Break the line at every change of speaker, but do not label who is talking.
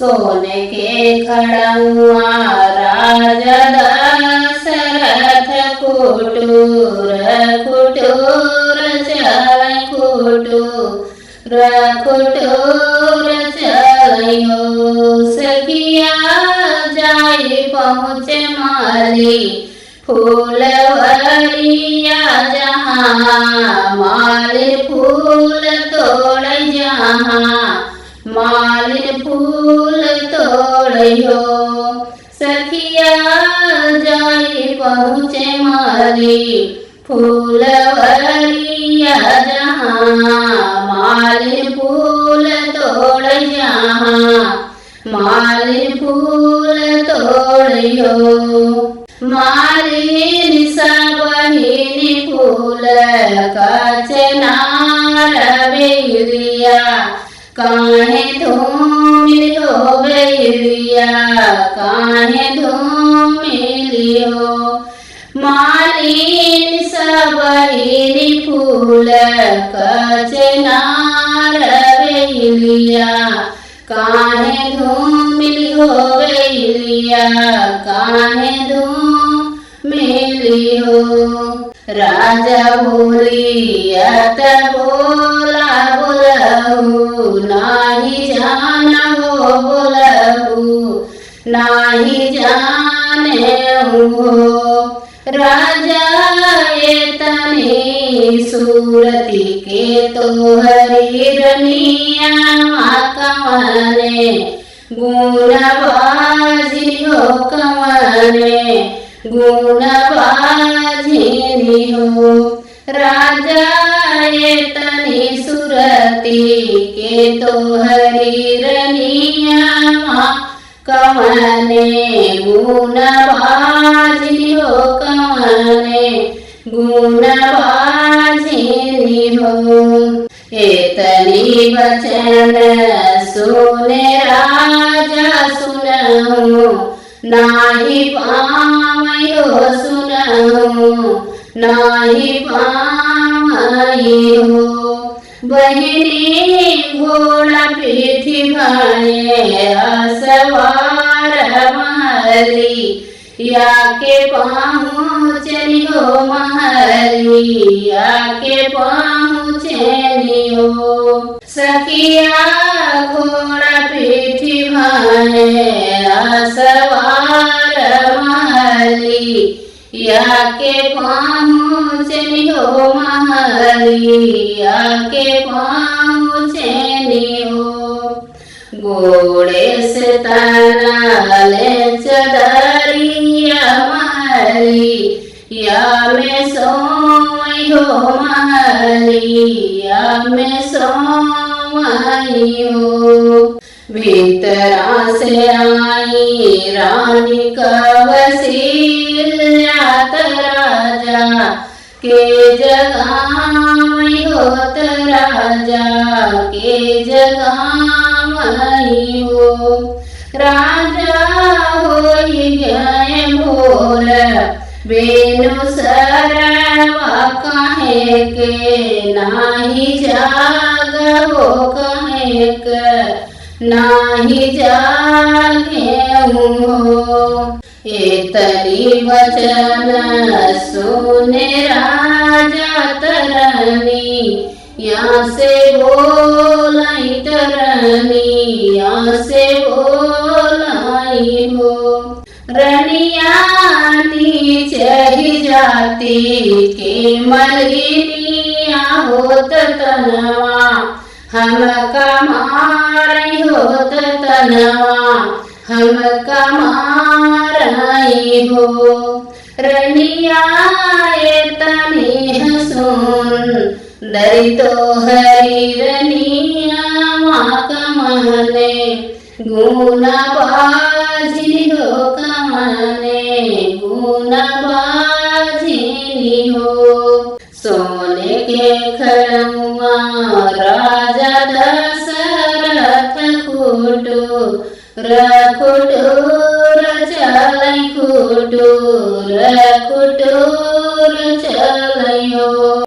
सोने के खड़ुआ राजा दशरथ कुटूर कुटूर चलै कुटूर कुटूर चलियो सखिया जाई पहुँचे माली फूलवरिया जहाँ मालिन फूल तोड़ जहाँ मालिन फूल तोड़ियो सखिया जाई पहुँचे माली फूलवरिया जहाँ मालिन फूल तोड़ जहाँ मालिन फूल तोड़ियो मालिन सबहिनी फूल कचनार बेरिया काहे धूमिलियो बेरिया काहे धूमिलियो मालिन सबहिनी फूल कचनार बेरिया काहे धूमिलियो बेरिया काहे धूमिलियो राजा बोलियत बोला बोलहु नाही जाना हो बोलहु नाही जाने हो राजा एतनी सूरती के तोहरी रनिया कमने गुणबाजी हो कमने गुणबाजी हो राजा एतनी सूरती के तोहरी रनिया कमने गुणबाजी हो कमने गुणबाजी हो एतनी वचन सुने राजा सुनहु नाही पावयो सुनहु नाही पावयो बहिनी घोड़ा पीठी भाए असवार महली या के पहुँचनियो महली या के पहुँचनियो सखिया घोड़ा पीठी भाए असवार महली या के पहुँचनियो महली या के पहुँचनियो गोड़े से तनाले चदरिया महली या में सोइयो महली या में सोइयो भीतरा से आई रानी कवसील्यात राजा के जगाइयो राजा के जगाइयो राजा होई गए भोर बेनु सरवा काहे के नाही जाग हो काहे के नाही जागे हो एतनी वचन सुने राजा तरनी यहाँ से बोलाई तरनी यहाँ से बोलाई हो रनिया नीचे ही जाती के मलिनिया होत तनवा हम कमारई होत तनवा हम कमारई हो रनिया एतनी सुन दरी तो हरी रनिया कमने गुणबाजी हो कमने गुणबाजी हो सोने के खड़ुआ राजा दशरथ कुटूर कुटूर चलै कुटूर